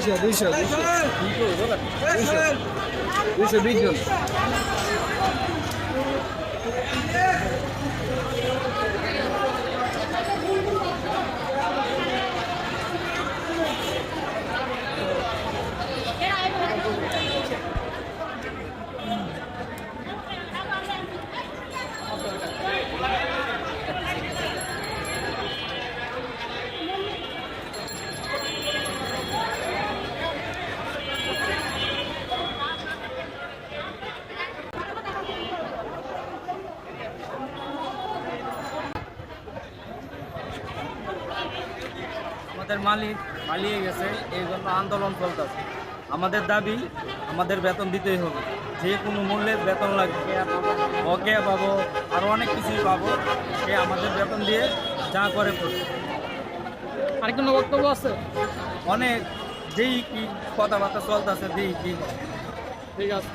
220 জন। আমাদের মালিক পালিয়ে গেছে, এই জন্য আন্দোলন চলতেছে। আমাদের দাবি, আমাদের বেতন দিতেই হবে, যে কোনো মূল্যে বেতন লাগবে। ওকে পাবো, আরও অনেক কিছুই পাবো, সে আমাদের বেতন দিয়ে যা করে করবে। আর কোনো বক্তব্য আছে? অনেক যেই কি কথাবার্তা চলতেছে, যেই কি ঠিক আছে।